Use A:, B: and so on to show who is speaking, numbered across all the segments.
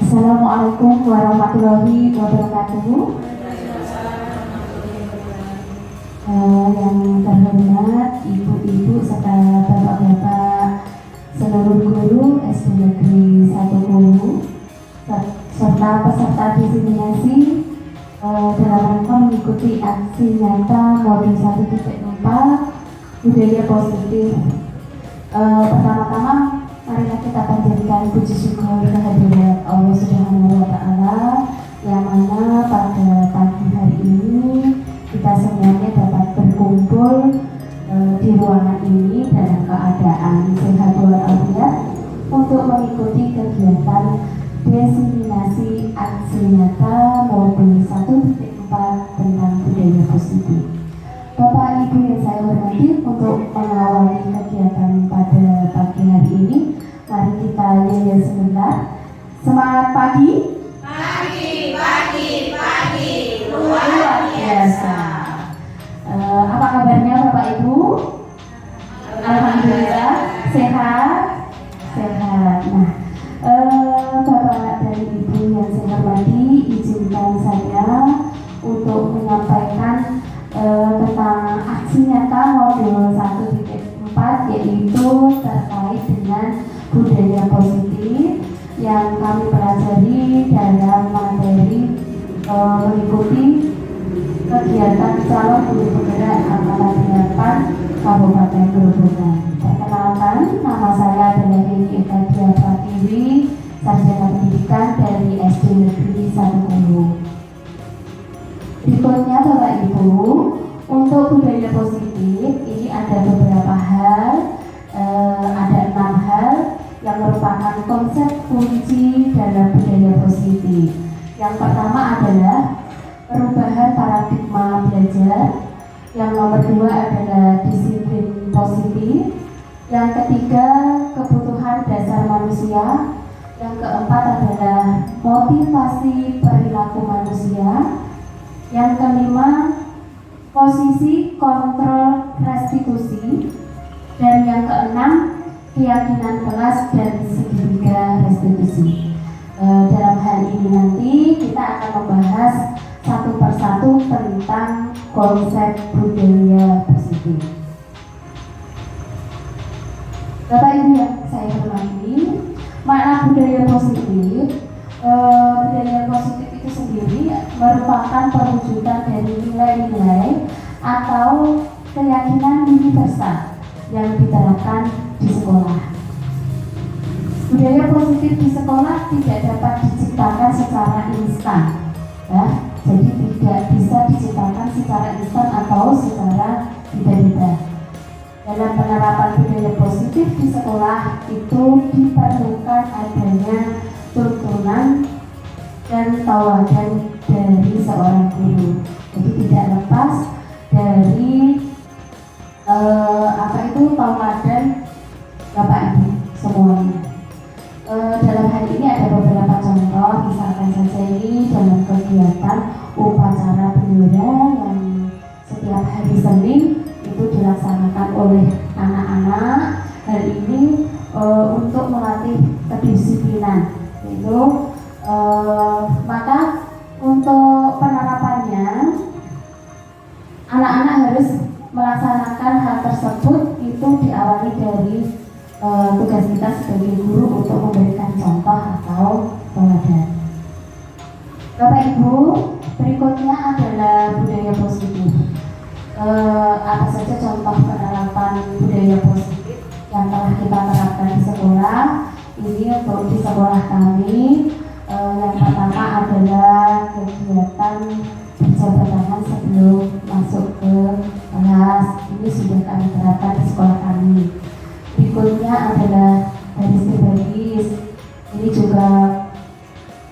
A: Assalamualaikum warahmatullahi wabarakatuh. Yang terhormat ibu-ibu serta bapak-bapak seluruh guru SD Negeri 1 Kuwu serta peserta diseminasi dalam rangka mengikuti aksi nyata modul 1.4 budaya positif. Pertama-tama marilah kita panjatkan puji syukur kehadirat Allah Subhanahu wa Ta'ala, yang mana pada pagi hari ini kita semuanya dapat berkumpul di ruangan ini dalam keadaan sehat walafiat untuk mengikuti kegiatan diseminasi aksi nyata modul 1.4 tentang budaya positif. Bapak Ibu yang saya hormati, untuk mengawali kegiatan pada pagi hari ini, mari kita yel sebentar. Semangat pagi. Pagi, luar biasa. Apa kabarnya Bapak Ibu? Alhamdulillah sehat. Nah, Bapak dan Ibu yang saya hormati, izinkan saya untuk menyampaikan tentang aksi nyata modul 1.4, yaitu terkait dengan budaya positif yang kami pelajari dalam materi mengikuti kegiatan calon guru penggerak angkatan 8 Kabupaten Grobogan. Perkenalkan, nama saya adalah Heni Eka Dia Pratiwi, sarjana pendidikan dari SD Negeri 1 Kuwu. Berikutnya Bapak Ibu, untuk budaya positif ini ada beberapa hal, ada 6 hal yang merupakan konsep kunci dalam budaya positif. Yang pertama adalah perubahan paradigma belajar, yang nomor 2 adalah disiplin positif, yang ketiga kebutuhan dasar manusia, yang keempat adalah motivasi perilaku manusia, yang kelima posisi kontrol restitusi, dan yang keenam keyakinan kelas dan segitiga restitusi. Dalam hal ini nanti kita akan membahas satu persatu tentang konsep budaya positif. Bapak Ibu yang saya hormati, makna budaya positif, budaya positif itu sendiri merupakan perwujudan dari nilai-nilai atau keyakinan universal yang diterapkan di sekolah. Budaya positif di sekolah tidak dapat diciptakan secara instan, ya. Jadi tidak bisa diciptakan secara instan atau secara tiba-tiba. Dalam penerapan budaya positif di sekolah itu diperlukan adanya tuntunan dan tauladan dari seorang guru. Jadi tidak lepas dari tauladan Bapak Ibu semuanya. Dalam hal ini ada beberapa contoh, misalkan saja ini dalam kegiatan upacara bendera yang setiap hari Senin itu dilaksanakan oleh anak-anak. Hal ini untuk melatih kedisiplinan, itu maka untuk penerapannya anak-anak harus melaksanakan hal tersebut itu diawali dari tugas kita sebagai guru untuk memberikan contoh atau teladan. Bapak Ibu, berikutnya adalah budaya positif. Apa saja contoh penerapan budaya positif yang telah kita terapkan di sekolah? Ini untuk di sekolah kami, yang pertama adalah kegiatan berjabat tangan sebelum masuk ke kelas. Ini sudah kami terapkan di sekolah kami. Berikutnya adalah baris berbaris. Ini juga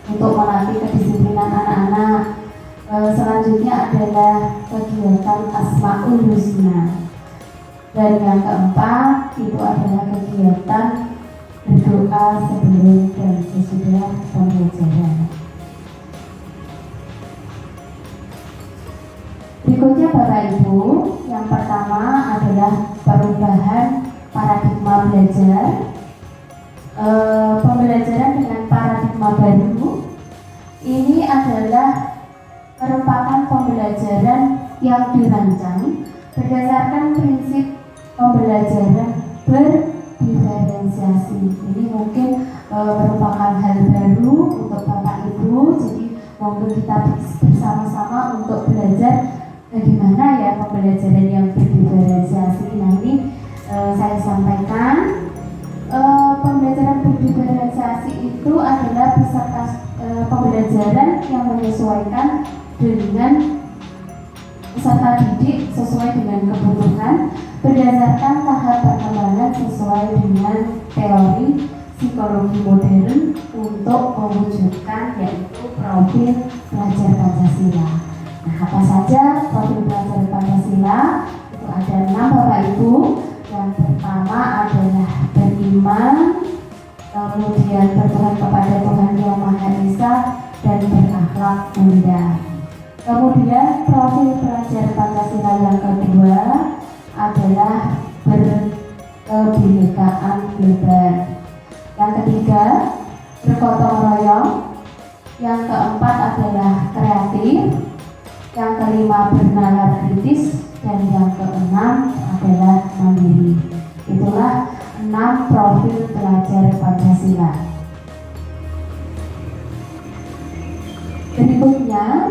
A: untuk melatih kedisiplinan anak-anak. Selanjutnya adalah kegiatan Asmaul Husna. Dan yang keempat itu adalah kegiatan berdoa sebelum dan sesudah pembelajaran. Berikutnya Bapak Ibu, yang pertama adalah perubahan paradigma belajar. Pembelajaran dengan paradigma baru ini adalah merupakan pembelajaran yang dirancang berdasarkan prinsip pembelajaran berdiferensiasi. Ini mungkin merupakan hal baru untuk Bapak Ibu, jadi monggo kita bersama-sama untuk belajar bagaimana ya pembelajaran yang berdiferensiasi. Nah ini saya sampaikan pembelajaran berdiferensiasi itu adalah pembelajaran yang menyesuaikan dengan peserta didik sesuai dengan kebutuhan berdasarkan tahap perkembangan sesuai dengan teori psikologi modern untuk mewujudkan yaitu profil pelajar Pancasila. Nah, apa saja profil pelajar Pancasila? Itu ada 6 Bapak Ibu. Yang pertama adalah beriman, kemudian berdoa kepada Tuhan Yang Maha Esa dan berakhlak mulia. Kemudian profil pelajar Pancasila yang kedua adalah berkebinekaan global. Yang ketiga bergotong royong. Yang keempat adalah kreatif. Yang kelima bernalar kritis. Dan yang keenam adalah mandiri. Itulah 6 profil pelajar Pancasila. Berikutnya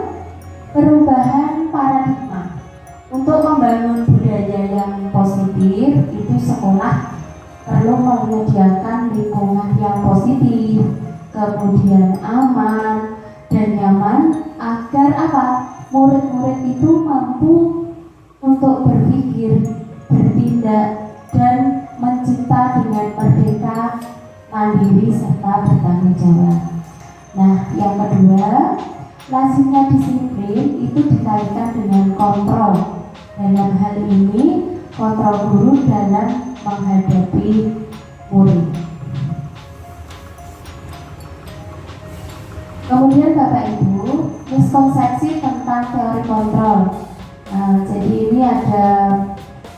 A: perubahan paradigma. Untuk membangun budaya yang positif, itu sekolah perlu menyediakan lingkungan yang positif, kemudian aman dan nyaman agar apa? Murid-murid itu mampu untuk berpikir, bertindak, dan mencipta dengan merdeka, mandiri, serta bertanggung jawab. Nah, yang kedua, lazimnya disiplin itu dikaitkan dengan kontrol. Dalam hal ini, kontrol guru dalam menghadapi murid. Kemudian Bapak Ibu, miskonsepsi tentang teori kontrol. Jadi ini ada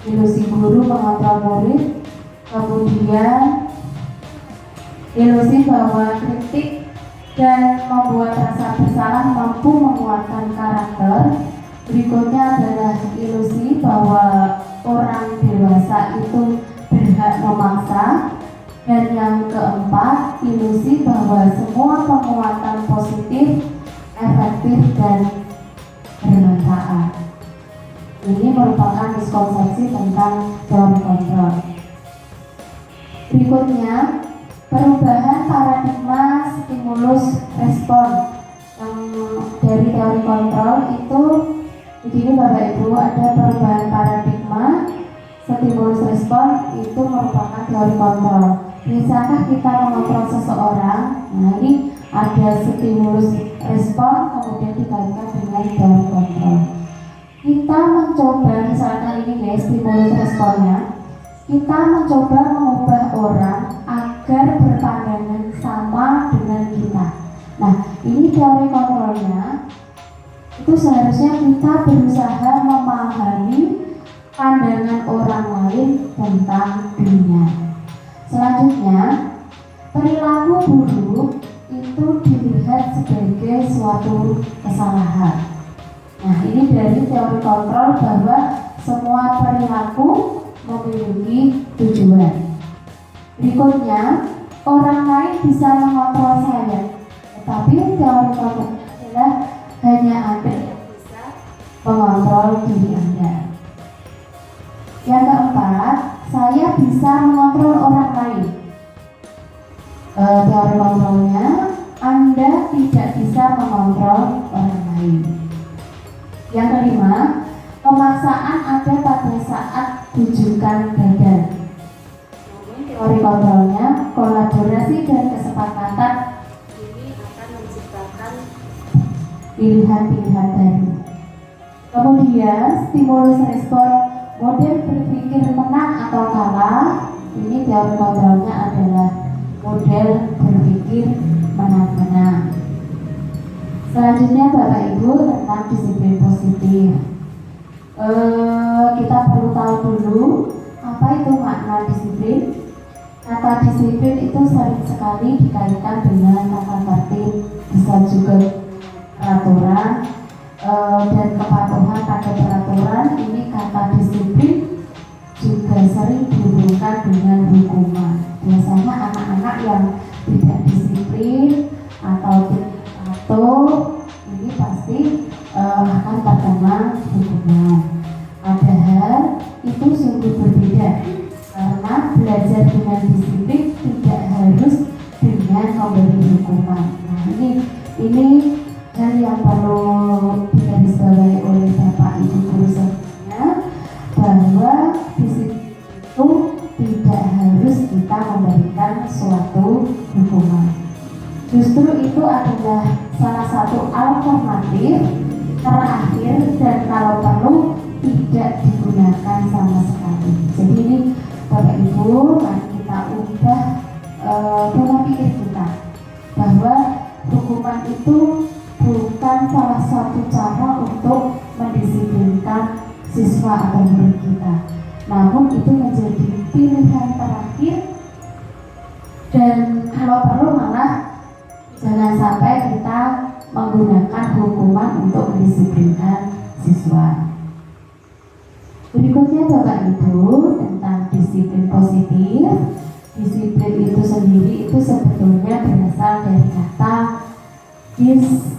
A: ilusi guru mengontrol murid, kemudian ilusi bahwa kritik dan membuat rasa bersalah mampu menguatkan karakter. Berikutnya adalah ilusi bahwa orang dewasa itu berhak memaksa. Dan yang keempat, ilusi bahwa semua penguatan positif, efektif, dan bermanfaat. Ini merupakan miskonsepsi tentang teori kontrol. Berikutnya, perubahan paradigma stimulus respon. Yang dari teori kontrol itu begini Bapak Ibu, ada perubahan paradigma stimulus respon itu merupakan teori kontrol. Misalkan kita mengontrol seseorang, nah ini ada stimulus respon kemudian dikaitkan dengan teori kontrol. Kita mencoba, misalkan ini guys, stimulus responnya, kita mencoba mengubah orang agar berpandangan sama dengan kita. Nah, ini teori kontrolnya. Itu seharusnya kita berusaha memahami pandangan orang lain tentang dunia. Selanjutnya, perilaku buruk itu dilihat sebagai suatu kesalahan. Nah, ini dari teori kontrol bahwa semua perilaku memiliki tujuan. Berikutnya, orang lain bisa mengontrol saya, tetapi teori kontrol adalah hanya Anda yang bisa mengontrol diri Anda. Yang keempat, saya bisa mengontrol orang lain. Teori kontrolnya, Anda tidak bisa mengontrol orang lain. Yang kelima, pemaksaan ada pada saat tujukan badan. Teori kontrolnya, kolaborasi dan kesepakatan ini akan menciptakan pilihan-pilihan baru. Kemudian, stimulus respon model berpikir menang atau kalah. Ini teori kontrolnya adalah model berpikir menang-menang. Selanjutnya Bapak Ibu tentang disiplin positif. Kita perlu tahu dulu apa itu makna disiplin. Kata disiplin itu sering sekali dikaitkan dengan tata tertib, bisa juga ini pasti akan terkena hukuman. Padahal itu sungguh berbeda, karena belajar dengan disiplin tidak harus dengan memberi hukuman. Nah, ini hal yang perlu digarisbawahi oleh Bapak Ibu guru semuanya, bahwa disiplin itu tidak harus kita memberikan suatu hukuman. Justru itu adalah salah satu alternatif terakhir, dan kalau perlu tidak digunakan sama sekali. Jadi ini Bapak Ibu, mari kita ubah pola pikir kita, bahwa hukuman itu bukan salah satu cara untuk mendisiplinkan siswa atau murid kita, namun itu menjadi pilihan terakhir, dan kalau perlu malah jangan sampai kita menggunakan hukuman untuk mendisiplinkan siswa. Berikutnya Bapak Ibu, tentang disiplin positif. Disiplin itu sendiri itu sebetulnya berasal dari kata disiplina,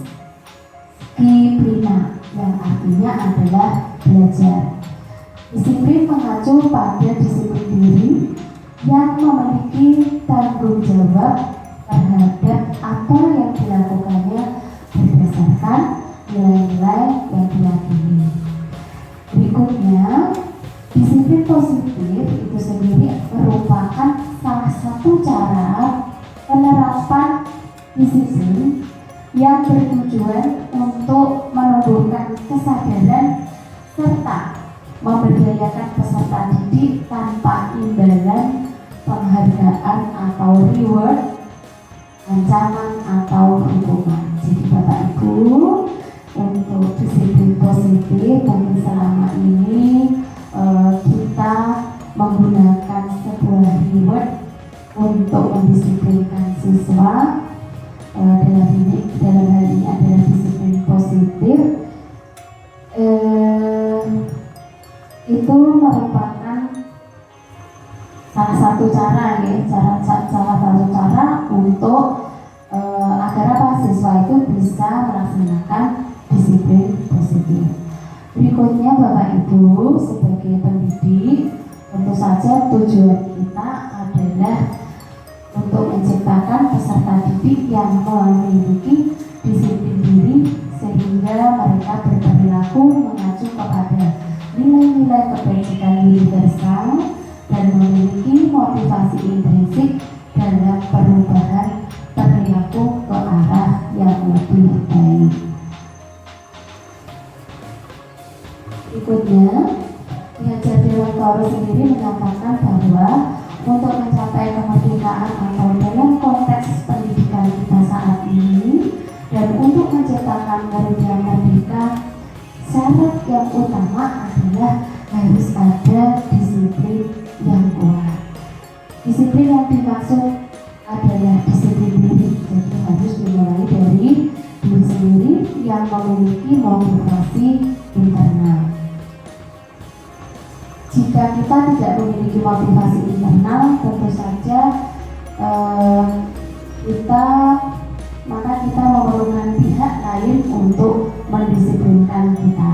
A: yang artinya adalah belajar. Disiplin mengacu pada disiplin diri yang memiliki tanggung jawab terhadap apa yang dilakukannya berdasarkan nilai-nilai yang diyakini. Berikutnya, disiplin positif itu sendiri merupakan salah satu cara penerapan disiplin yang bertujuan untuk menumbuhkan kesadaran serta memberdayakan peserta didik tanpa imbalan penghargaan atau reward, ancaman atau hukuman. Jadi Bapak Ibu, untuk disiplin positif mungkin selama ini kita menggunakan sebuah reward untuk mendisiplinkan siswa. Dalam hal ini adalah disiplin positif. Itu merupakan salah satu cara untuk agar siswa itu bisa melaksanakan disiplin positif. Berikutnya Bapak Ibu, sebagai pendidik, tentu saja tujuan kita adalah untuk menciptakan peserta didik yang memiliki disiplin diri, sehingga mereka berperilaku mengacu kepada nilai-nilai kebajikan universal dan memiliki motivasi intrinsik dalam perubahan perilaku ke arah yang lebih baik. Berikutnya, pengajar Dewan Koro sendiri menyatakan bahwa untuk mencapai kemerdekaan atau dalam konteks pendidikan kita saat ini, dan untuk menciptakan murid yang merdeka, syarat yang utama adalah harus ada disiplin yang kuat. Disiplin yang dimaksud adalah disiplin diri, jadi harus dimulai dari diri sendiri yang memiliki motivasi internal. Jika kita tidak memiliki motivasi internal, tentu saja kita memerlukan pihak lain untuk mendisiplinkan kita.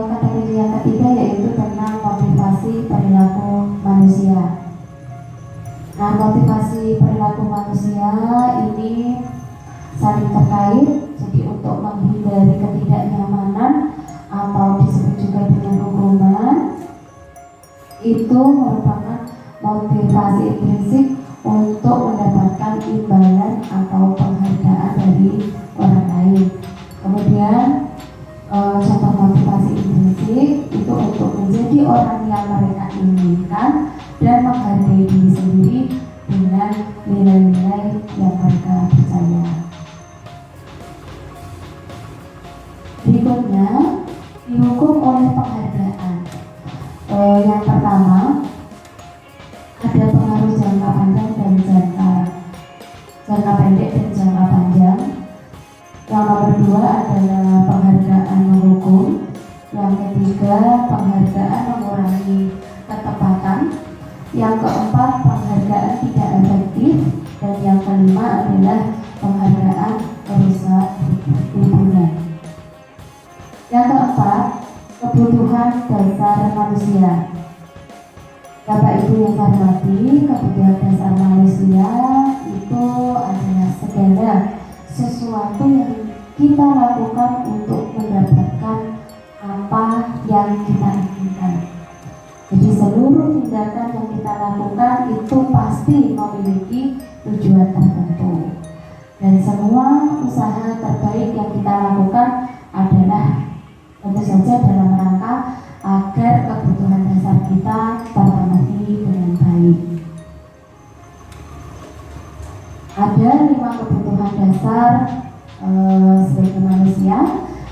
A: Kategori yang ketiga yaitu tentang motivasi perilaku manusia. Nah, motivasi perilaku manusia ini saling terkait. Jadi untuk menghindari ketidaknyamanan atau disebut juga dengan hukuman, itu merupakan motivasi intrinsik untuk mendapatkan imbalan atau penghargaan dari orang lain. Kemudian contoh motivasi intrinsik itu untuk menjadi orang yang mereka inginkan dan menghargai diri sendiri dengan nilai-nilai yang mereka percaya. Berikutnya, dihukum oleh penghargaan. Yang pertama, ada pengaruh jangka panjang dan jangka pendek dan jangka panjang. Yang nomor dua adalah penghargaan menghukum. Yang ketiga, penghargaan mengurangi ketepatan. Yang keempat, penghargaan tidak efektif. Dan yang kelima adalah penghargaan perusahaan hiburan. Yang keempat, kebutuhan dasar manusia. Bapak Ibu yang saya hormati, kebutuhan dasar manusia itu adalah segala sesuatu yang kita lakukan untuk mendapatkan apa yang kita inginkan. Jadi seluruh tindakan yang kita lakukan itu pasti memiliki tujuan tertentu. Dan semua usaha terbaik yang kita lakukan adalah tentu saja dalam rangka agar kebutuhan dasar kita terpenuhi dengan baik. Ada 5 kebutuhan dasar sebagai manusia.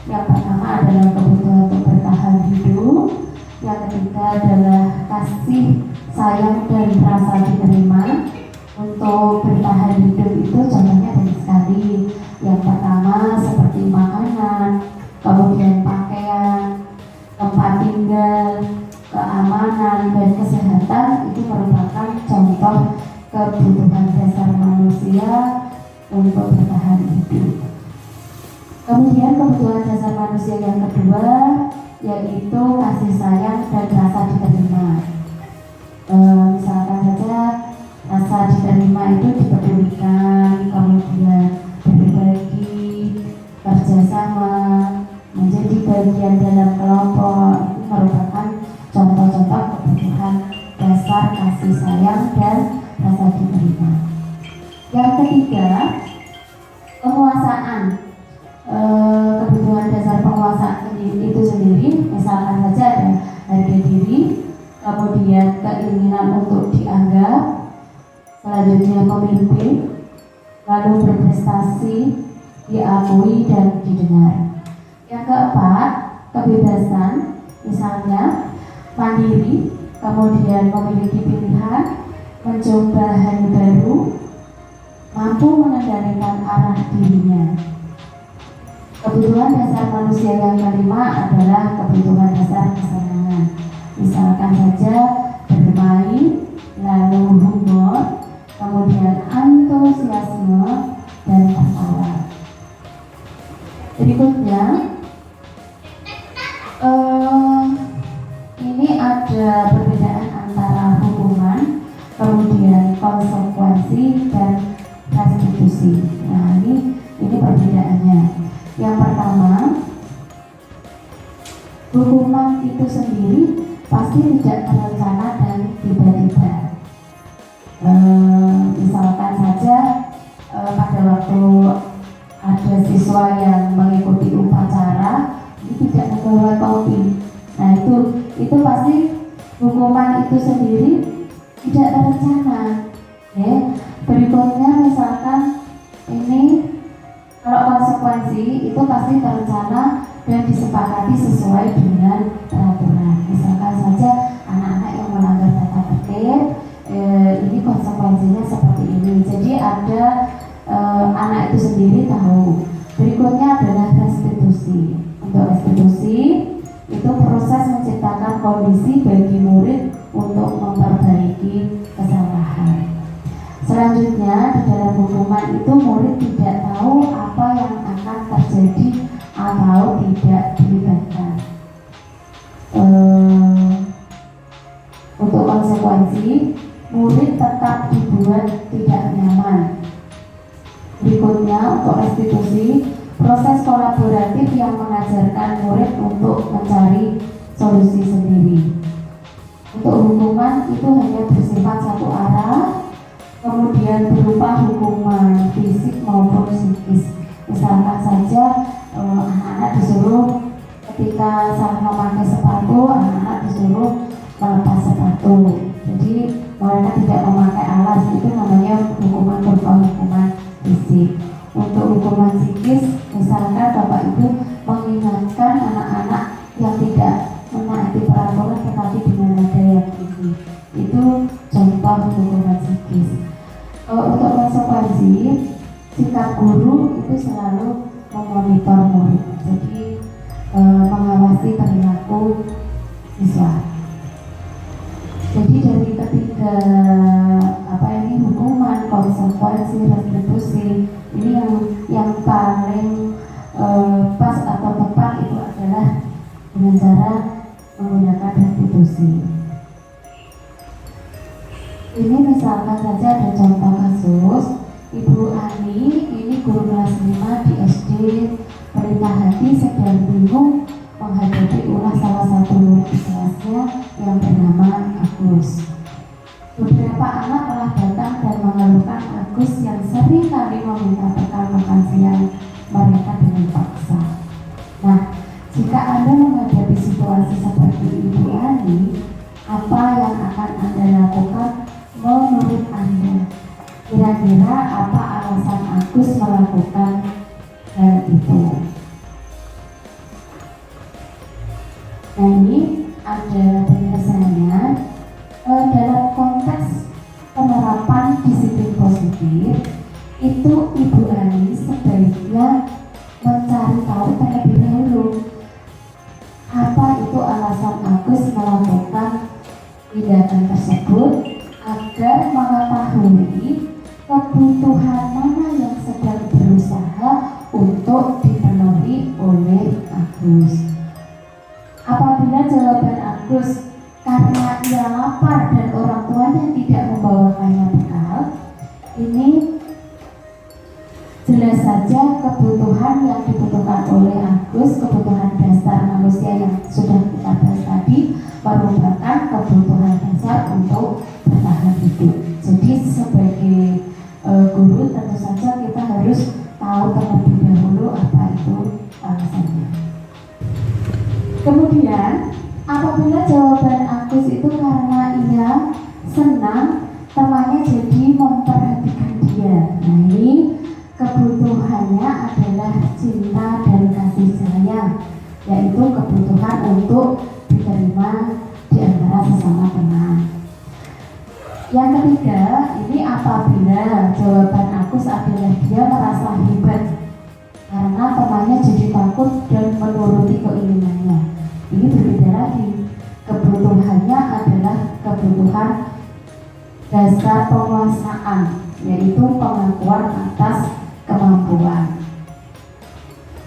A: Yang pertama adalah kebutuhan untuk bertahan hidup. Yang ketiga adalah kasih sayang dan rasa diterima. Untuk bertahan hidup itu contohnya banyak sekali. Yang pertama seperti makanan, kemudian pakaian, tempat tinggal, keamanan, dan kesehatan itu merupakan contoh kebutuhan dasar manusia untuk bertahan hidup. Kemudian kebutuhan dasar manusia yang kedua yaitu kasih sayang dan rasa diterima. Misalkan saja rasa diterima itu dipedulikan, kemudian berbagi, kerjasama, menjadi bagian dalam kelompok, itu merupakan contoh-contoh kebutuhan dasar kasih sayang dan rasa diterima. Yang ketiga, penguasaan. Kebutuhan dasar penguasaan itu sendiri, misalkan saja ada harga diri, kemudian keinginan untuk dianggap, selanjutnya pemimpin, lalu berprestasi, diakui dan didengar. Yang keempat, kebebasan, misalnya mandiri, kemudian memiliki pilihan, mencoba hal baru, mampu mengendalikan arah dirinya. Kebutuhan dasar manusia yang kelima adalah kebutuhan dasar kesenangan. Misalkan saja bermain, lalu humor, kemudian antusiasme dan tertawa. Berikutnya, ini ada perbedaan antara hukuman, kemudian konsekuensi dan restitusi. Nah, ini perbedaannya. Yang pertama, hukuman itu sendiri pasti tidak terencana dan tiba-tiba. Misalkan saja pada waktu ada siswa yang mengikuti upacara itu tidak membawa topi. Nah itu pasti hukuman itu sendiri tidak terencana. Ya. Berikutnya misalkan ini kalau konsekuensi itu pasti terencana dan disepakati sesuai dengan peraturan. Misalkan saja anak-anak yang melanggar tata tertib, ini konsekuensinya seperti ini. Jadi ada anak itu sendiri tahu. Berikutnya adalah restitusi. Untuk restitusi itu proses menciptakan kondisi bagi murid untuk memperbaiki kesalahan. Selanjutnya di dalam hukuman itu murid tidak tahu apa yang akan terjadi atau tidak dilibatkan. Untuk konsekuensi, murid tetap dibuat tidak nyaman. Berikutnya untuk restitusi, proses kolaboratif yang mengajarkan murid untuk mencari solusi sendiri. Untuk hukuman itu hanya bersifat satu arah, kemudian berupa hukuman fisik maupun psikis. Misalkan saja anak-anak disuruh ketika saat memakai sepatu, anak-anak disuruh melepas sepatu. Jadi mereka tidak memakai alas, itu namanya hukuman berupa hukuman fisik. Untuk hukuman psikis, misalkan Bapak Ibu mengingatkan anak-anak yang tidak menaati peraturan tetapi dengan nada yang tinggi, itu contoh hukuman psikis. Untuk konsekuensi, sikap guru itu selalu memonitor murid, jadi mengawasi perilaku siswa. Jadi dari ketiga hukuman, konsekuensi, restitusi pas atau tepat itu adalah dengan cara menggunakan restitusi. Ini misalkan saja ada contoh kasus Ibu Ani, ini guru kelas 5 di SD, pelita hati sedang bingung menghadapi ulah salah satu murid di kelasnya yang bernama Agus. Beberapa anak telah datang dan mengeluhkan Agus yang sering kali meminta bekal makan siang mereka dengan paksa. Nah, jika Anda menghadapi situasi seperti Ibu Ani, apa yang akan Anda lakukan menurut Anda? Kira-kira apa alasan Agus melakukan hal itu? Nah, ini ada penyelesaiannya. Dalam konteks penerapan disiplin positif, itu Ibu Ani sebaiknya mencari tahu terlebih dahulu apa itu alasan Agus melakukan tindakan tersebut, agar mengetahui kebutuhan mana yang sedang berusaha untuk dipenuhi oleh Agus. Apabila jawaban Agus karena ia lapar dan orang tuanya tidak membawakannya bekal, ini jelas saja kebutuhan yang dibutuhkan oleh Agus, kebutuhan dasar manusia yang sudah kita bahas tadi, merupakan kebutuhan dasar untuk bertahan hidup. Jadi sebagai guru tentu saja kita harus tahu terlebih dahulu apa itu alasannya. Kemudian apabila jawaban Agus itu karena ia senang temannya jadi memperhatikan dia, nah ini kebutuhannya adalah cinta dan kasih sayang, yaitu kebutuhan untuk diterima di antara sesama teman. Yang ketiga, ini apabila jawaban Agus adalah dia merasa hebat karena temannya jadi takut dan menuruti keinginannya. Ini berbeda lagi. Kebutuhannya adalah kebutuhan dasar penguasaan, yaitu pengakuan atas kemampuan.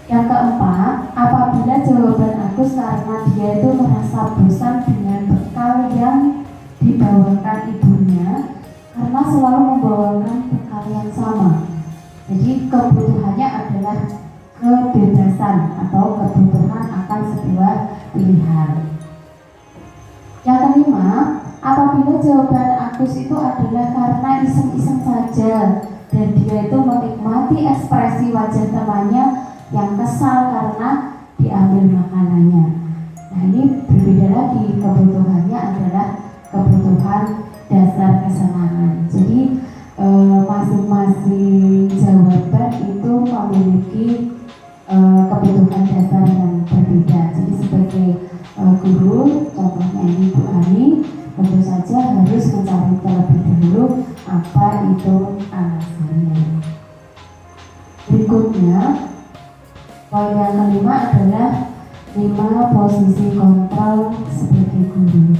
A: Yang keempat, apabila jawaban Agus karena dia itu merasa bosan dengan bekal yang dibawakan ibunya karena selalu membawakan bekal yang sama. Jadi kebutuhannya adalah kebebasan atau kebutuhan akan sebuah pilihan. Yang kelima, apabila jawaban Agus itu adalah karena iseng-iseng saja dan dia itu menikmati ekspresi wajah temannya yang kesal karena diambil makanannya. Nah, ini berbeda lagi, kebutuhannya adalah kebutuhan dasar kesenangan. Jadi masing-masing jawaban itu memiliki kebutuhan dasar yang berbeda. Jadi sebagai guru, contohnya ini Bu Ani, tentu saja harus mencari terlebih dahulu apa itu alasannya. Berikutnya, poin yang kelima adalah 5 posisi kontrol sebagai guru.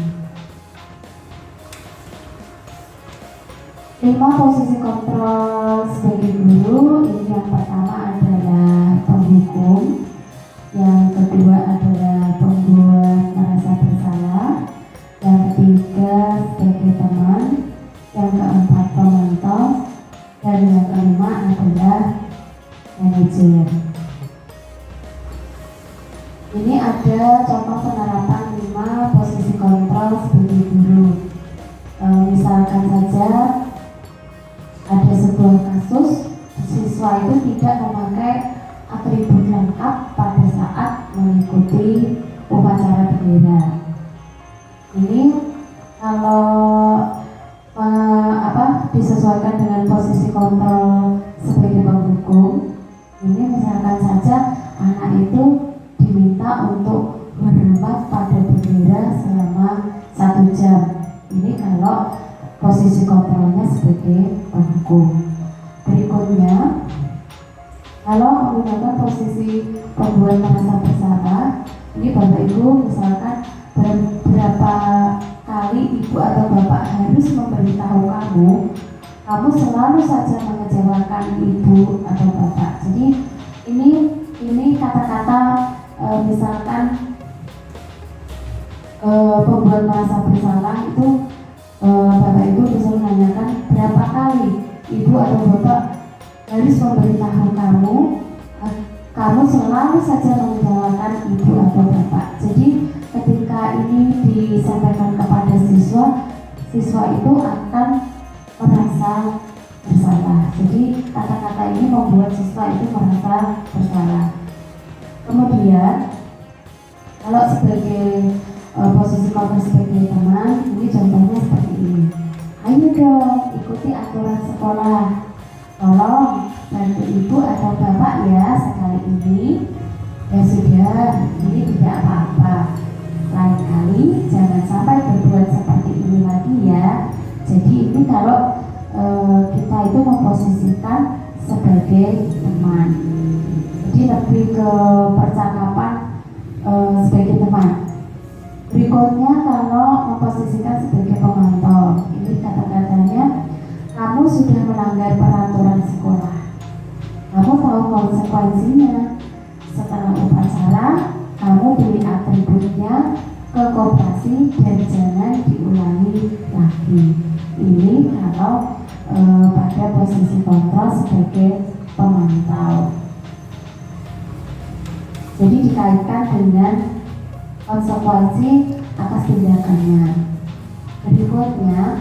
A: 5 posisi kontrol sebagai guru, ini yang pertama adalah penghukum, yang kedua adalah pembuat merasa bersalah, yang ketiga sebagai teman, yang keempat pemantau, dan yang kelima adalah manajer. Ini ada contoh penerapan 5 posisi kontrol sebagai guru. Misalkan saja ada sebuah kasus siswa itu tidak memakai atribut lengkap pada saat mengikuti upacara bendera. Ini kalau disesuaikan dengan posisi kontrol sebagai penghukum, ini misalkan saja anak itu diminta untuk berhormat pada bendera selama 1 jam. Ini kalau posisi kontrolnya sebagai penghukum. Berikutnya, kalau menggunakan posisi pembuat merasa bersalah, ini Bapak Ibu misalkan berapa kali Ibu atau Bapak harus memberitahu kamu selalu saja mengecewakan Ibu atau Bapak. Jadi ini atau misalkan pembuat merasa bersalah itu Bapak Ibu bisa menanyakan berapa kali Ibu atau Bapak harus memberitahu kamu selalu saja mengecewakan Ibu atau Bapak. Jadi ketika ini disampaikan kepada siswa itu akan merasa bersalah. Jadi kata-kata ini membuat siswa itu merasa bersalah. Kemudian kalau sebagai posisi kontrol sebagai teman, ini contohnya seperti ini. Ayo dong, ikuti aturan sekolah. Tolong bantu Ibu atau Bapak ya sekali ini. Ya sudah, ini tidak apa-apa. Lain kali jangan sampai berbuat seperti ini lagi ya. Jadi ini kalau kita itu memposisikan sebagai teman. Jadi lebih ke percakapan sebagai teman. Berikutnya kalau memposisikan sebagai pemantau, ini kata-katanya, kamu sudah melanggar peraturan sekolah. Kamu tahu konsekuensinya. Setelah upacara, kamu beli atributnya ke koperasi dan jangan diulangi lagi. Ini kalau pada posisi kontrol sebagai pemantau. Jadi dikaitkan dengan konsekuensi atas tindakannya. Berikutnya,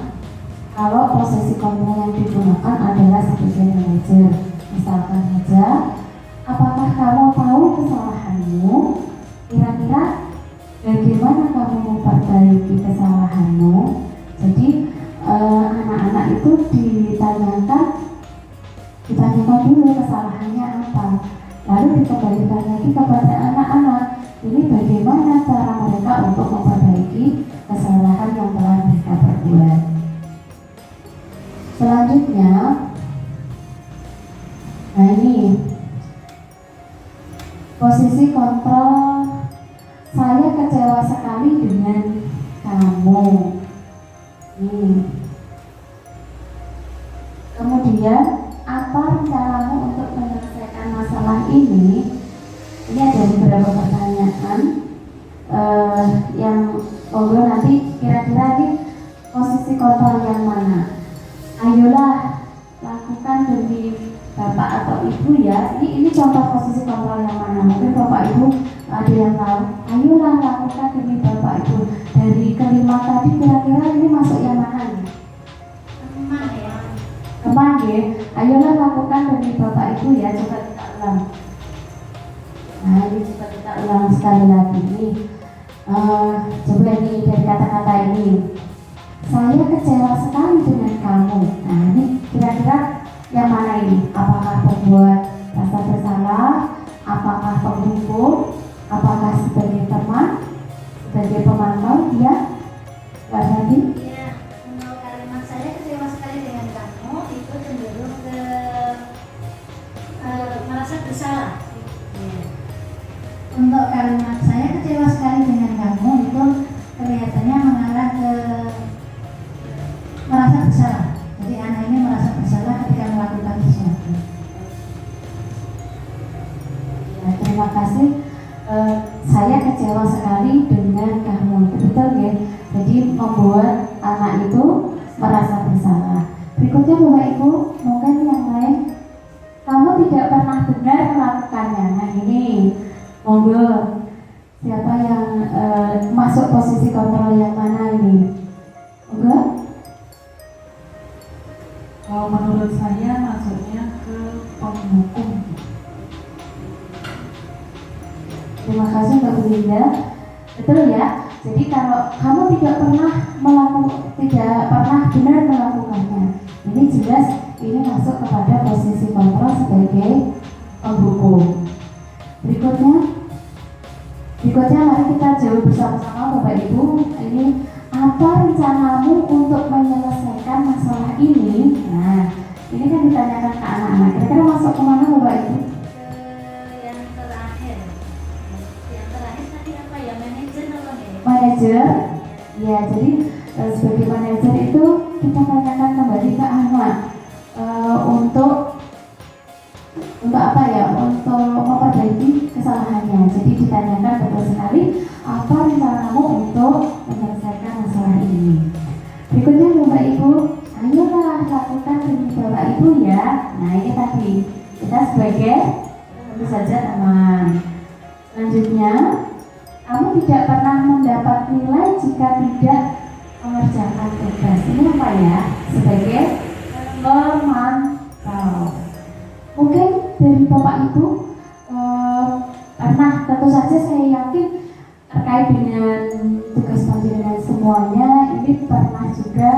A: kalau posisi kontrol yang digunakan adalah sebagai manajer, misalkan saja, apakah kamu tahu kesalahanmu? Kira-kira bagaimana kamu memperbaiki kesalahanmu? Jadi anak-anak itu ditanyakan dulu kesalahannya apa, lalu dikembalikan lagi kepada anak-anak. Ini bagaimana cara mereka untuk memperbaiki kesalahan yang telah mereka perbuat. Selanjutnya, nah ini posisi kontrol. Saya kecewa sekali dengan kamu. Kemudian, apa rencanamu untuk menyelesaikan masalah ini? Ini ada beberapa pertanyaan yang monggo nanti kira-kira di posisi kontrol yang mana. Ayolah lakukan demi Bapak atau Ibu ya. Ini contoh posisi kontrol yang mana. Mungkin Bapak Ibu ada yang tahu. Ayolah lakukan demi Bapak Ibu. Dari kelima tadi kira-kira ini masuk yang mana nih? Kemana ya? Ayolah lakukan demi Bapak Ibu ya. Coba kita ulang. Nah ini coba kita ulang sekali lagi nih. Coba ini dari kata-kata ini. Saya kecewa sekali dengan kamu. Nah ini kira-kira yang mana ini? Apakah pembuat rasa bersalah? Apakah penghukum? Apakah sebagai teman? Sebagai pemantau? Ya? Mbak Santi?
B: Ya, untuk kalimat saya kecewa sekali dengan kamu itu cenderung ke merasa bersalah. Untuk kalimat saya kecewa sekali dengan kamu itu kelihatannya mengarah ke merasa bersalah. Jadi anak ini merasa bersalah ketika melakukan sesuatu.
A: Ya, terima kasih. Saya kecewa sekali dengan kamu. Betul ya? Jadi membuat anak itu merasa bersalah. Berikutnya Bapak Ibu, mungkin yang lain, kamu tidak pernah benar melakukannya. Nah ini monggo, siapa yang masuk posisi kontrol yang mana ini? Monggo.
C: Kalau menurut saya masuknya ke penghukum.
A: Terima kasih Mbak Linda. Betul ya. Jadi kalau kamu tidak pernah benar melakukannya, ini jelas ini masuk kepada posisi kontrol sebagai penghukum. Berikutnya mari kita jawab bersama-sama Bapak Ibu. Ini apa rencanamu untuk menyelesaikan masalah ini? Nah, ini kan ditanyakan ke anak-anak. Kira-kira masuk kemana Bapak Ibu?
B: Yang terakhir tadi apa ya, manajer apa nih?
A: Manajer. Ya, jadi sebagai manajer itu kita tanyakan kembali ke anak untuk untuk apa ya, untuk memperbaiki kesalahannya. Jadi ditanyakan betul sekali apa rencana kamu untuk menyelesaikan masalah ini. Berikutnya Bapak Ibu, ayolah lakukan demi Bapak Ibu ya. Nah ini tadi kita sebagai tentu saja teman. Selanjutnya, kamu tidak pernah mendapat nilai jika tidak mengerjakan tugas. Ini apa ya? Sebagai memantau. Mungkin dari Bapak Ibu pernah, tentu saja saya yakin terkait dengan tugas panjenengan semuanya ini pernah juga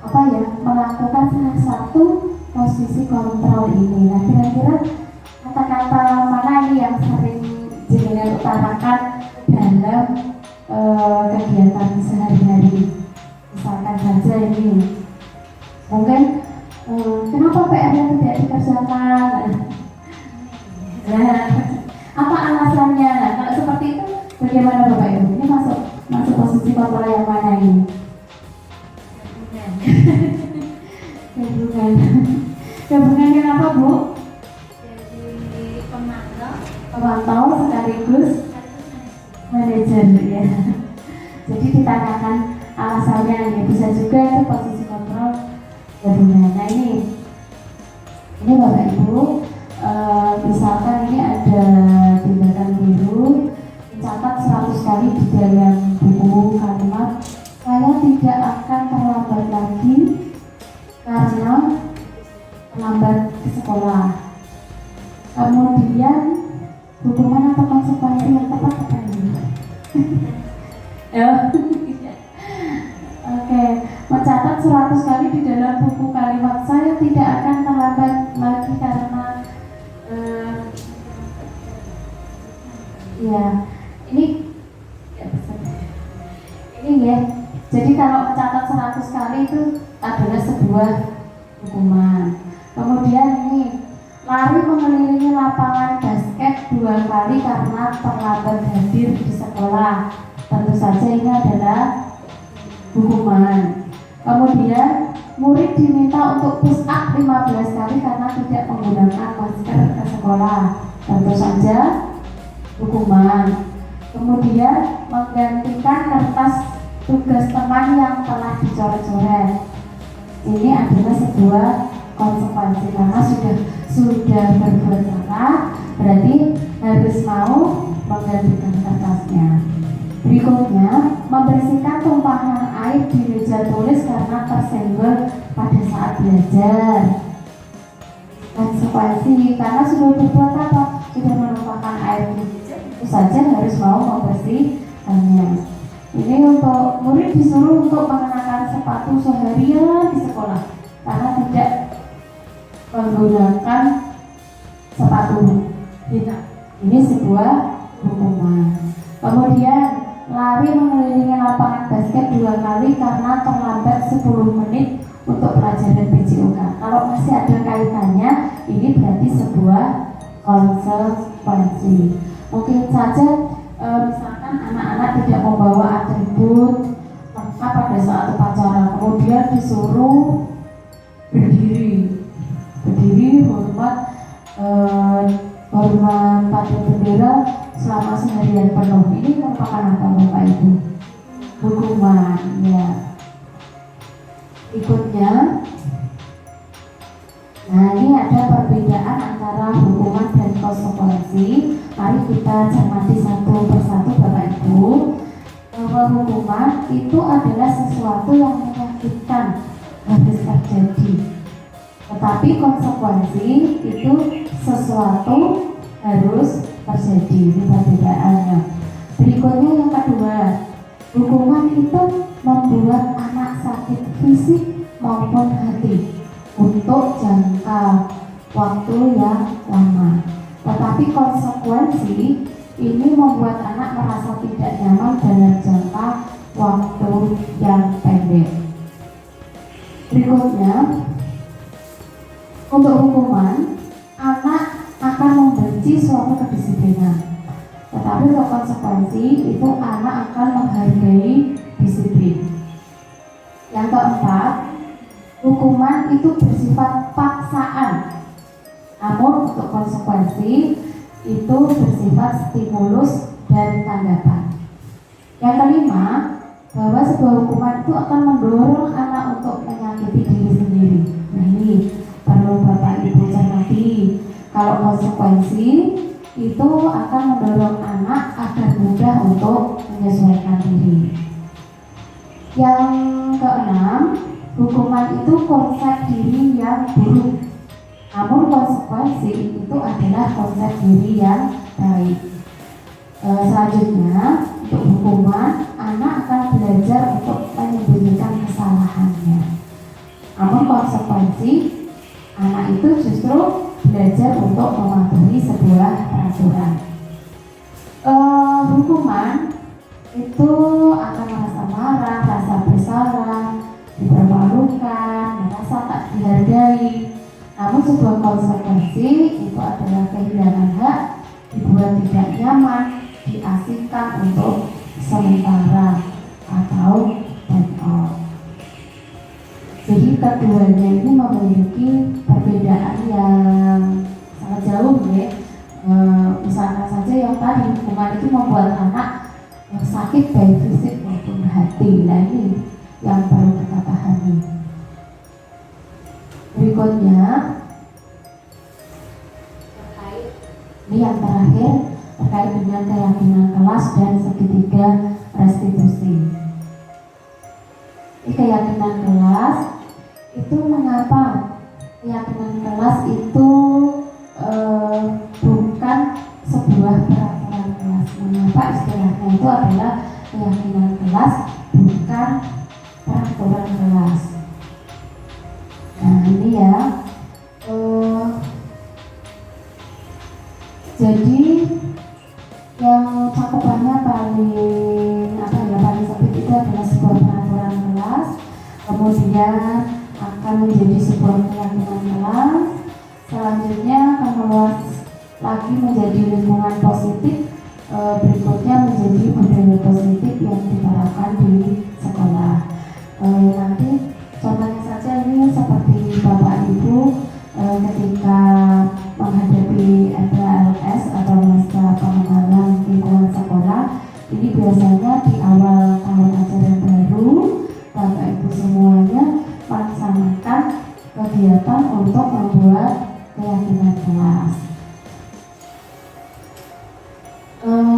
A: apa ya, melakukan salah satu posisi kontrol ini. Nah kira-kira kata-kata mana ini yang sering jenengan utarakan dalam kegiatan sehari-hari? Misalkan saja ini mungkin kenapa PR-nya tidak dikerjakan? Nah, apa alasannya? Nah, kalau seperti itu bagaimana Bapak Ibu? Ini masuk posisi kontrol yang mana ini? Gabungan kenapa Bu?
B: Jadi
A: Pemantau sekaligus manajer ya. Jadi ditanyakan alasannya ya, bisa juga itu posisi kontrol gabungan. Nah ini Bapak Ibu, misalkan ini ada tindakan guru mencatat 100 kali di dalam buku kalimat, saya tidak akan terlambat lagi karena terlambat ke sekolah. Kemudian hukuman atau konsekuensi yang tepat apa ini? Oke, mencatat 100 kali di dalam buku kalimat, saya tidak akan terlambat lagi karena ya ini ya. Jadi kalau mencatat 100 kali itu adalah sebuah hukuman. Kemudian ini lari mengelilingi lapangan basket 2 kali karena terlambat hadir di sekolah. Tentu saja ini adalah hukuman. Kemudian murid diminta untuk push up 15 kali karena tidak menggunakan masker ke sekolah. Tentu saja hukuman. Kemudian menggantikan kertas tugas teman yang telah dicoret-coret. Ini adalah sebuah konsekuensi karena sudah berbuat salah, berarti harus mau menggantikan kertasnya. Berikutnya, membersihkan tumpahan air di meja tulis karena tersenggol pada saat belajar. Konsekuensi karena sudah berbuat apa? Sudah menumpahkan air di meja, itu saja harus mau membersihkannya. Ini untuk murid disuruh untuk mengenakan sepatu seharian di sekolah karena tidak menggunakan sepatu. Ini sebuah hukuman. Kemudian lari mengelilingi lapangan basket 2 kali karena terlambat 10 menit untuk pelajaran PJOK. Kalau masih ada kaitannya, ini berarti sebuah konsekuensi. Mungkin saja misalkan anak-anak tidak membawa atribut lengkap pada saat upacara, kemudian disuruh berdiri hormat pada bendera selama seharian penuh. Ini merupakan apa Bapak Ibu? Hukuman ya. Berikutnya, nah ini ada perbedaan antara hukuman dan konsekuensi. Mari kita cermati satu persatu Bapak Ibu. Bahwa hukuman itu adalah sesuatu yang menyakitkan, harus terjadi. Tetapi konsekuensi itu sesuatu harus terjadi. Ini perbedaannya. Berikutnya yang kedua, hukuman itu membuat anak sakit fisik maupun hati untuk jangka waktu yang lama. Tetapi konsekuensi ini membuat anak merasa tidak nyaman dalam jangka waktu yang pendek. Berikutnya, untuk hukuman, anak akan membenci suatu kedisiplinan. Tetapi untuk konsekuensi itu anak akan menghargai disiplin. Yang keempat, hukuman itu bersifat paksaan. Namun untuk konsekuensi itu bersifat stimulus dan tanggapan. Yang kelima, bahwa sebuah hukuman itu akan mendorong anak untuk menyakiti diri sendiri. Nah ini perlu Bapak Ibu cermati. Kalau konsekuensi itu akan mendorong anak agar mudah untuk menyesuaikan diri. Yang keenam, hukuman itu konsep diri yang buruk. Namun konsekuensi itu adalah konsep diri yang baik. Selanjutnya, untuk hukuman, anak akan belajar untuk menyembunyikan kesalahannya. Namun konsekuensi, anak itu justru belajar untuk mematuhi sebuah peraturan. Hukuman itu akan merasa marah, rasa bersalah, dipermalukan, merasa tak dihargai. Namun sebuah konsekuensi itu adalah kehilangan hak, dibuat tidak nyaman, diasingkan untuk sementara atau take off. Jadi keduanya ini memiliki perbedaan yang sangat jauh ya. Misalkan saja yang tadi hukuman itu membuat anak yang sakit baik fisik maupun hati. Nah ini yang perlu kita pahami. Berikutnya ini yang terakhir terkait dengan keyakinan kelas dan segitiga restitusi. Ini keyakinan kelas itu mengapa keyakinan kelas itu bukan sebuah peraturan kelas. Mengapa istilahnya itu adalah keyakinan kelas bukan peraturan kelas. Nah ini ya, jadi yang cakupannya paling sempit itu adalah sebuah peraturan kelas, kemudian akan menjadi sebuah keyakinan kelas, selanjutnya akan meluas lagi menjadi lingkungan positif, berikutnya menjadi budaya positif yang diterapkan di sekolah. Nanti contohnya saja ini seperti Bapak Ibu ketika menghadapi MPLS atau masa pengenalan lingkungan sekolah, ini biasanya di awal tahun ajaran baru Bapak Ibu semuanya melaksanakan kegiatan untuk membuat keyakinan kelas.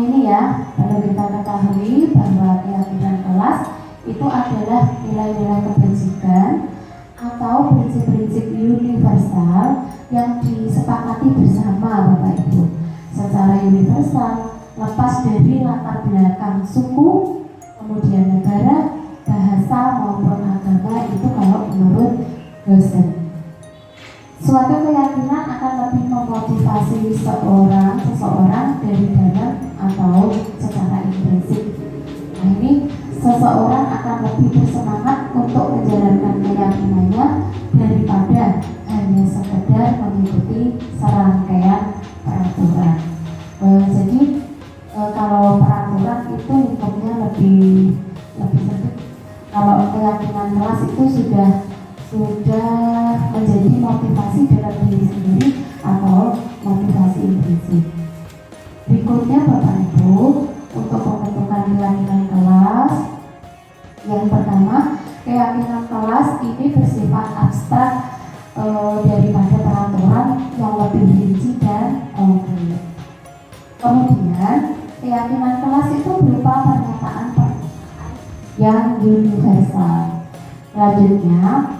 A: Ini ya, perlu kita ketahui bahwa keyakinan kelas itu adalah nilai-nilai kebajikan atau prinsip-prinsip universal yang disepakati bersama Bapak Ibu secara universal, lepas dari latar belakang suku, kemudian negara, bahasa maupun agama. Itu kalau menurut dosen. Suatu keyakinan akan lebih memotivasi seseorang dari dalam atau secara intrinsik. Nah ini seseorang akan lebih bersemangat untuk menjalankan keyakinannya daripada hanya sekedar mengikuti serangkaian peraturan. Jadi kalau peraturan itu lingkupnya lebih sempit. Kalau keyakinan kelas itu sudah menjadi motivasi dalam diri sendiri atau motivasi intrinsik. Berikutnya Bapak Ibu, untuk pembentukan keyakinan kelas, yang pertama, keyakinan kelas ini bersifat abstrak daripada peraturan yang lebih rinci dan konkret. Kemudian keyakinan kelas itu berupa pernyataan yang universal. Selanjutnya,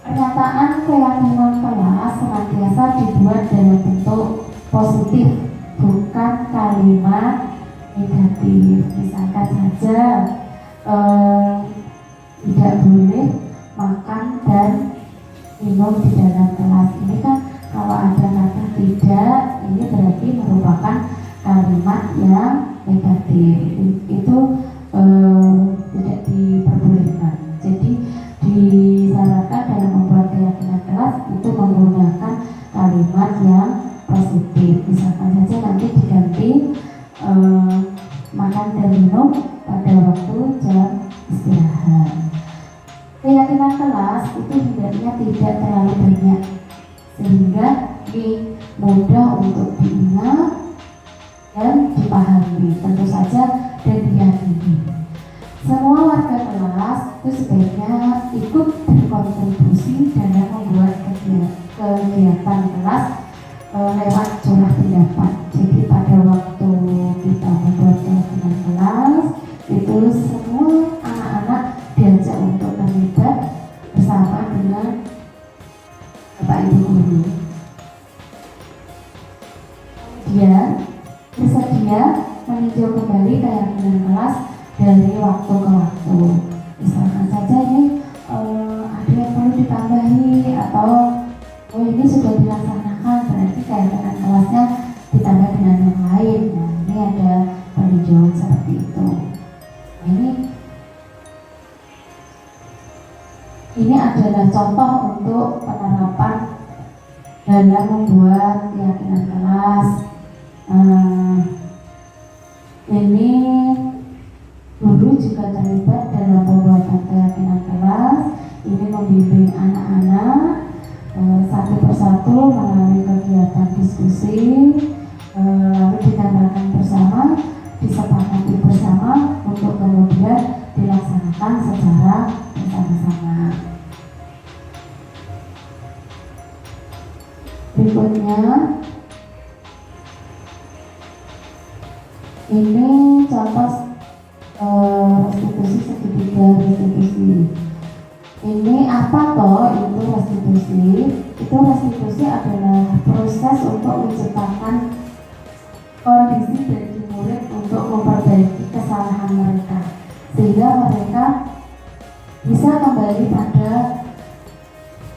A: pernyataan keyakinan kelas senantiasa dibuat dalam bentuk positif, bukan kalimat negatif. Misalkan saja tidak boleh makan dan minum di dalam kelas. Ini kan kalau ada kata tidak, ini berarti merupakan kalimat yang negatif. Itu tidak diperbolehkan. Jadi disarankan dalam membuat keyakinan kelas itu menggunakan kalimat yang positif. Misalkan saja nanti diganti makan dan minum pada waktu jam istirahat. Keyakinan kelas itu hendaknya tidak terlalu banyak sehingga tapi mudah untuk diingat dan dipahami, tentu saja dan diyakini. Semua warga kelas itu sebaiknya ikut berkontribusi dalam membuat kegiatan kelas lewat curah pendapat. Jadi pada waktu kita membuat kegiatan kelas itu semua anak-anak diajak untuk terlibat bersama dengan Bapak Ibu guru. Kemudian bersedia meninjau kembali keyakinan kelas dari waktu ke waktu. Misalkan saja ini ada yang perlu ditambahi atau ini sudah dilaksanakan, berarti keyakinan kelasnya ditambah dengan yang lain. Nah, ini ada peninjauan seperti itu. Nah, ini adalah contoh untuk penerapan dalam membuat keyakinan kelas. Ini guru juga terlibat dalam pembuatan keyakinan kelas. Ini membimbing anak-anak satu persatu melalui kegiatan diskusi, lalu ditambahkan bersama, disepakati bersama untuk kemudian dilaksanakan secara bersama-sama. Berikutnya, ini contoh restitusi segitiga restitusi. Ini apa toh itu restitusi? Itu restitusi adalah proses untuk menciptakan kondisi bagi murid untuk memperbaiki kesalahan mereka, sehingga mereka bisa kembali pada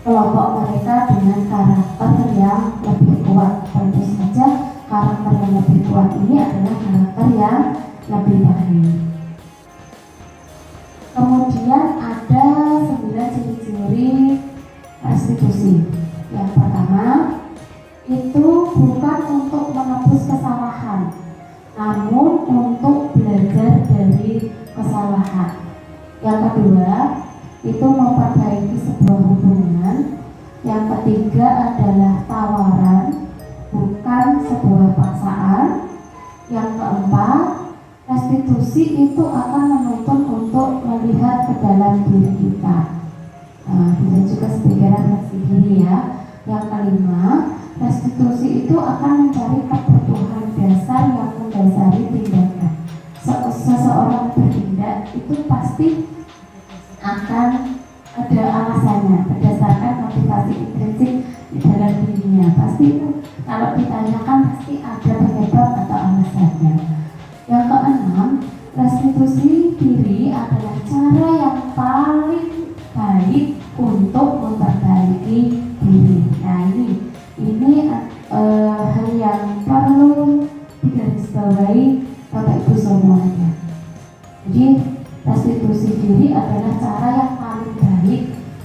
A: kelompok mereka dengan karakter yang lebih kuat. Tentu saja karakter yang lebih kuat ini adalah karakter yang lebih baik. Kemudian ada 9 ciri-ciri restitusi. Yang pertama, itu bukan untuk menebus kesalahan, namun untuk belajar dari kesalahan. Yang kedua, itu memperbaiki sebuah hubungan. Yang ketiga adalah tawaran, bukan sebuah paksaan. Yang keempat, restitusi itu akan menuntun untuk melihat ke dalam diri kita. Bisa juga sebagai refleksi diri ya. Yang kelima, restitusi itu akan mencari kebutuhan dasar yang mendasari tindakan. Seseorang bertindak itu pasti akan ada alasannya berdasarkan motivasi intrinsik di dalam dirinya. Pasti kalau ditanyakan pasti ada penyebab atau alasannya. Yang keenam, restitusi diri adalah cara yang paling baik untuk memperbaiki diri. Nah, ini hal yang perlu digarisbawahi Bapak Ibu semuanya. Jadi restitusi diri adalah cara yang paling baik,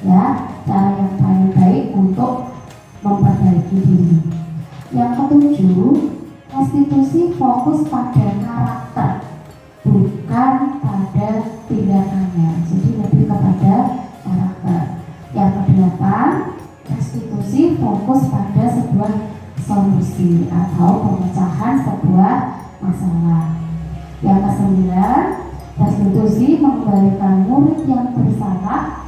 A: ya, cara yang paling baik untuk memperbaiki diri. Yang ketujuh, restitusi fokus pada karakter, bukan pada tindakannya. Jadi lebih kepada karakter. Yang kedelapan, restitusi fokus pada sebuah solusi atau pemecahan sebuah masalah. Yang kesembilan, restitusi mengembalikan murid yang bersalah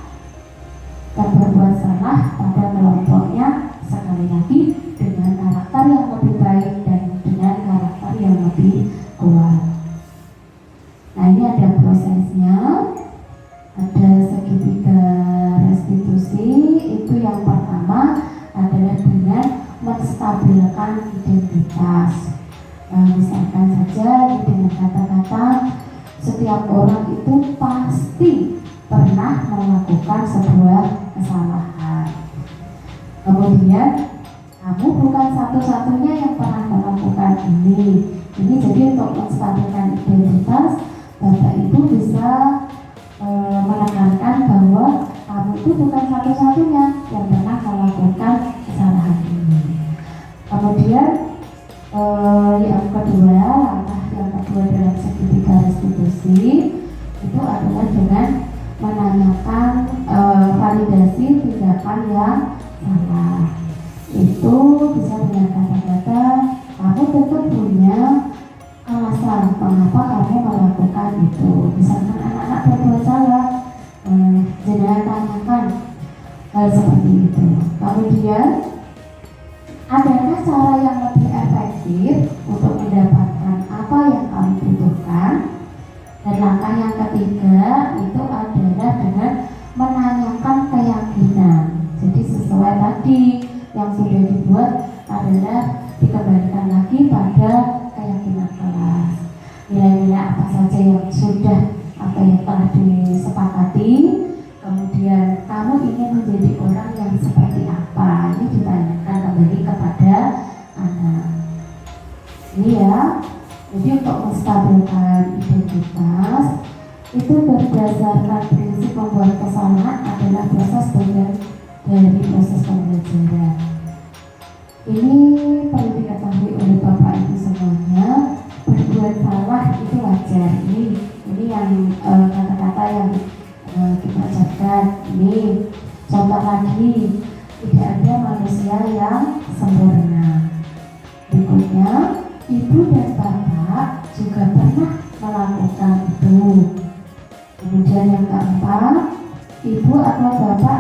A: dan berbuat salah pada kelompoknya, sekali lagi dengan karakter yang lebih baik dan dengan karakter yang lebih kuat. Nah, ini ada prosesnya, ada segitiga restitusi. Itu yang pertama adalah dengan menstabilkan identitas. Misalkan saja dengan kata-kata, setiap orang itu pasti pernah melakukan sebuah kesalahan. Kemudian, kamu bukan satu-satunya yang pernah melakukan ini. Jadi untuk menstabilkan identitas, Bapak Ibu bisa menekankan bahwa kamu itu bukan satu-satunya yang pernah melakukan kesalahan ini. Kemudian yang kedua, langkah yang kedua dalam segitiga restitusi itu adalah dengan menanyakan validasi tindakan yang salah. Itu itu bisa dengan kata-kata kamu tentu punya alasan mengapa kamu melakukan itu. Misalkan anak-anak berbuat salah, jangan tanyakan hal seperti itu. Kemudian, adakah cara yang lebih efektif untuk mendapatkan apa yang kamu butuhkan? Dan langkah yang ketiga itu adalah dengan menanyakan keyakinan. Jadi sesuai tadi yang sudah dibuat adalah dikembalikan lagi pada keyakinan kelas. Nilai-nilai apa saja yang sudah atau yang telah disepakati, kemudian kamu ingin menjadi orang yang seperti apa, ini ditanyakan kembali kepada anak. Ini ya, jadi untuk menstabilkan identitas itu berdasarkan prinsip membuat kesalahan adalah proses bagian dari proses pembelajaran. Ini perlu diketahui oleh Bapak Ibu semuanya, berbuat salah itu wajar. Ini yang kata-kata yang kita ucapkan. Ini contoh lagi, tidak ada manusia yang sempurna. Berikutnya, ibu dan bapak juga pernah melakukan itu. Kemudian yang keempat, ibu atau bapak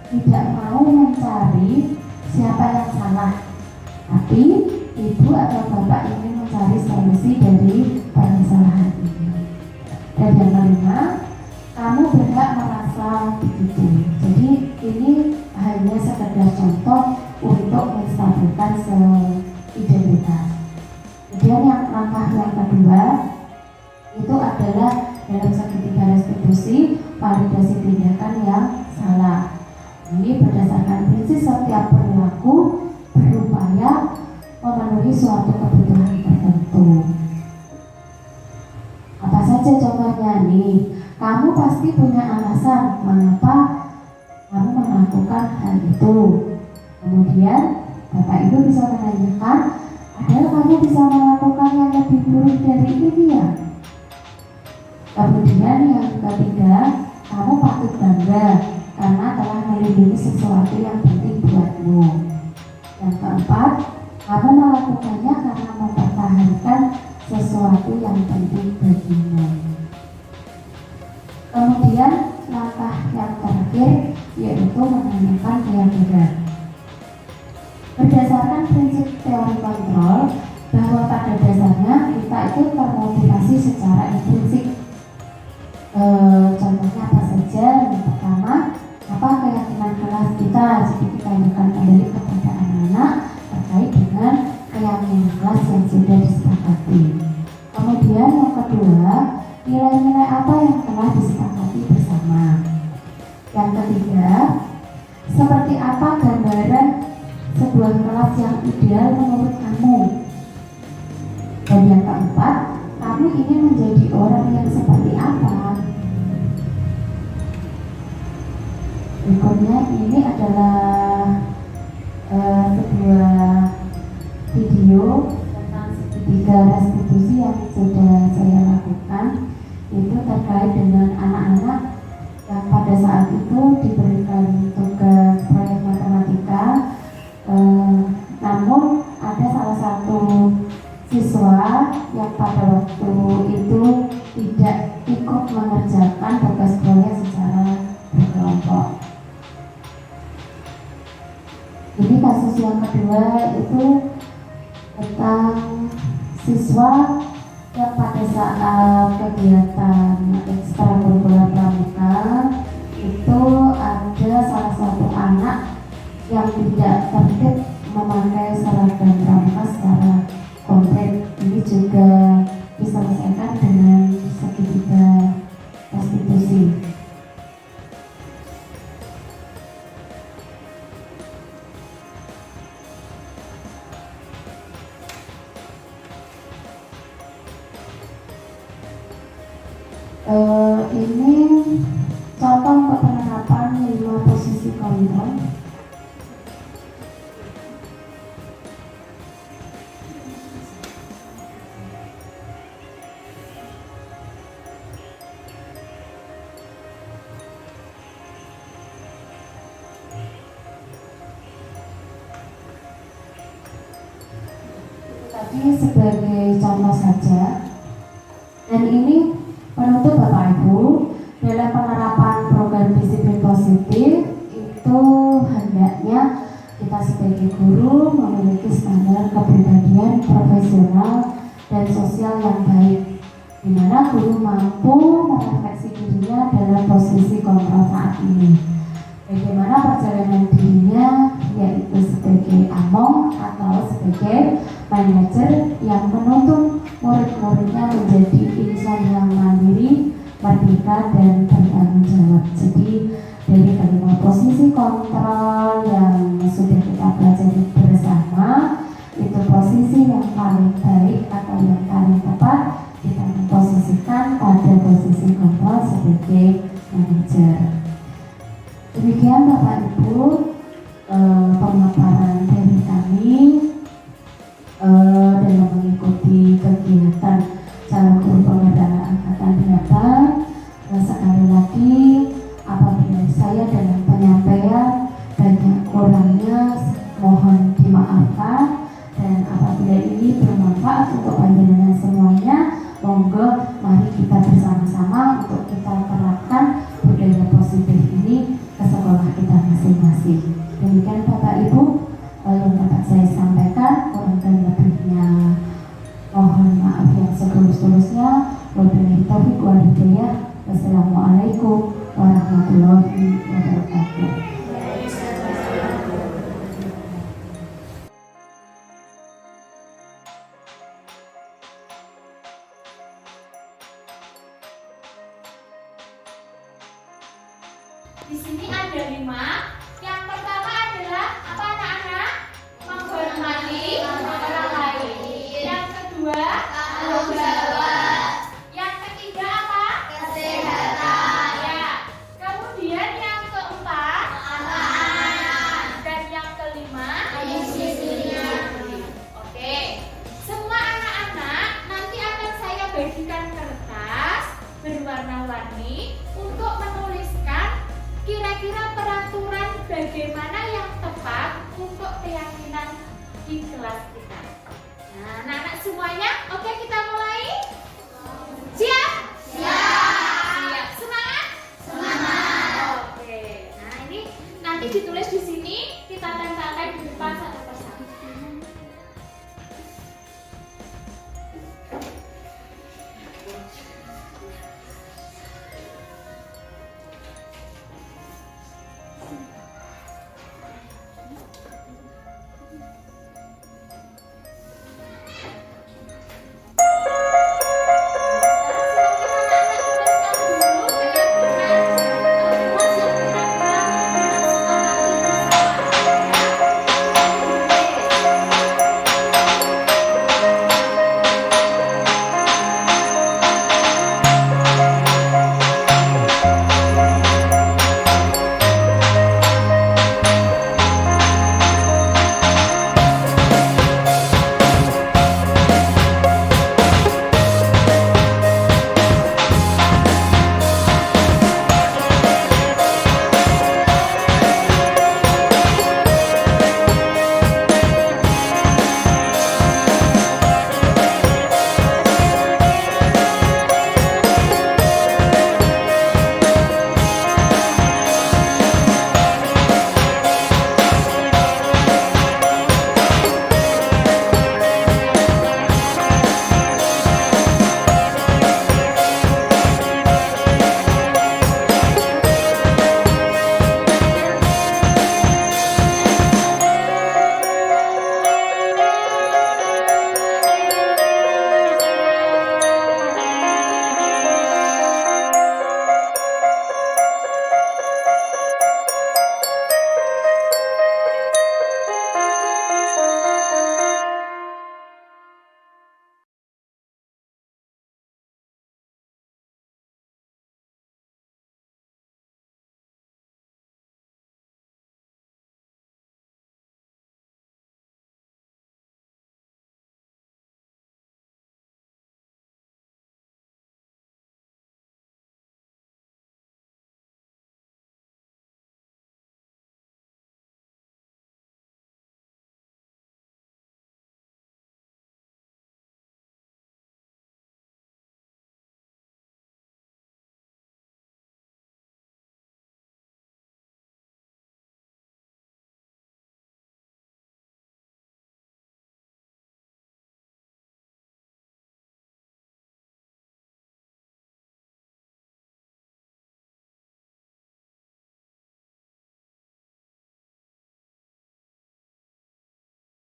A: tidak mau mencari siapa yang salah, tapi ibu atau bapak ingin mencari solusi dari permasalahan ini. Dan yang kelima, kamu berhak merasa begitu. Jadi ini hanya sekedar contoh untuk menstabilkan identitas. Kemudian yang langkah yang kedua itu adalah dalam segitiga restitusi validasi tindakan yang salah. Ini berdasarkan prinsip setiap perilaku berupaya memenuhi suatu kebutuhan tertentu. Apa saja contohnya nih? Kamu pasti punya alasan mengapa kamu melakukan hal itu. Kemudian Bapak Ibu bisa menanyakan, adalah kamu bisa melakukan yang lebih buruk dari ini ya? Kemudian yang ketiga, kamu patut bangga karena telah melindungi sesuatu yang penting buatmu. Yang keempat, kamu melakukannya karena mempertahankan sesuatu yang penting bagimu. Kemudian langkah yang terakhir yaitu menanyakan keyakinan. Berdasarkan prinsip teori kontrol, bahwa pada dasarnya kita itu termotivasi secara intrinsik. Contohnya apa saja? Yang pertama, apa keyakinan kelas kita? Jadi ditanyakan kembali kepada anak-anak terkait dengan keyakinan kelas yang sudah disepakati. Kemudian yang kedua, nilai-nilai apa yang telah disepakati bersama. Yang ketiga, seperti apa gambaran sebuah kelas yang ideal menurut kamu. Dan yang keempat, kamu ingin menjadi orang yang seperti apa. Berikutnya ini adalah sebuah video tentang segitiga restitusi yang sudah saya lakukan. Itu terkait dengan anak-anak yang pada saat itu diberikan tugas proyek matematika, namun ada salah satu siswa yang pada waktu itu tidak ikut mengerjakan tugas proyek secara berkelompok. Jadi kasus yang kedua itu tentang siswa yang pada saat kegiatan ekstrakurikuler pramuka itu ada salah satu anak yang tidak tertib memakai seragam pramuka secara komplit. Ini juga diselesaikan dengan segitiga restitusi. Ini contoh untuk penerapan 5 posisi kontrol. tadi sebagai contoh saja, dan ini penutup Bapak Ibu, dalam penerapan program disiplin positif itu hendaknya kita sebagai guru memiliki standar kepribadian profesional dan sosial yang baik, di mana guru mampu merefleksi dirinya dalam posisi kontrol saat ini. Bagaimana perjalanan dirinya, yaitu sebagai among atau sebagai manajer yang menuntun murid-muridnya menjadi insan yang mandiri, merdeka, dan bertanggung jawab. Jadi dari kelima posisi kontrol yang sudah kita pelajari bersama, itu posisi yang paling baik atau yang paling tepat kita memposisikan pada posisi kontrol sebagai manajer. Demikian Bapak Ibu pemaparan dari kami dalam mengikuti kegiatan calon guru pemberdayaan angkatan darat. Sekali lagi, apabila saya dalam penyampaian banyak kurangnya mohon dimaafkan, dan apabila ini bermanfaat untuk panjenengan semuanya, monggo mari kita bersama-sama untuk kita terapkan budaya positif ini ke sekolah kita masing-masing. Demikian Bapak Ibu yang dapat saya sampaikan, kurang dan lebihnya mohon maaf yang setulus-tulusnya. Wabillahi taufiq wal hidayah. Wassalamualaikum warahmatullahi wabarakatuh.
D: Di sini ada 5. Yang pertama adalah apa anak-anak? Menghormati orang lain. Yang kedua, tanggung jawab. Yang ketiga apa? Kesehatan. Ya. Kemudian yang keempat, amanah. Dan yang kelima, disiplin. Oke. Semua anak-anak nanti akan saya bagikan kertas berwarna-warni untuk menuliskan kira-kira peraturan bagaimana yang tepat untuk keyakinan di kelas kita. Nah, anak-anak semuanya, oke kita